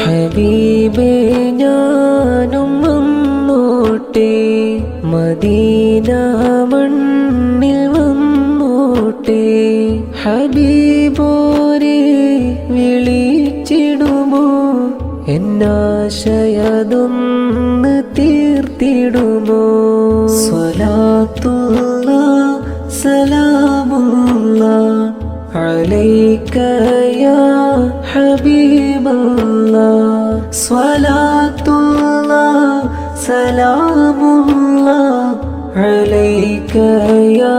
ഹബീബേ ഞാനും വന്നോട്ടെ, മദീന മണ്ണിൽ വന്നോട്ടെ. ഹബീബോരെ വിളിച്ചിടുമോ, എന്നാശയതൊന്ന് തീർത്തിടുമോ. സ്വലാത്തുല്ലാഹ് സലാമുല്ലാഹ് അലൈക യാ ഹബീബല്ലാഹ്. സ്വലാത്തുല്ലാഹ് സലാമുല്ലാഹ് അലൈക യാ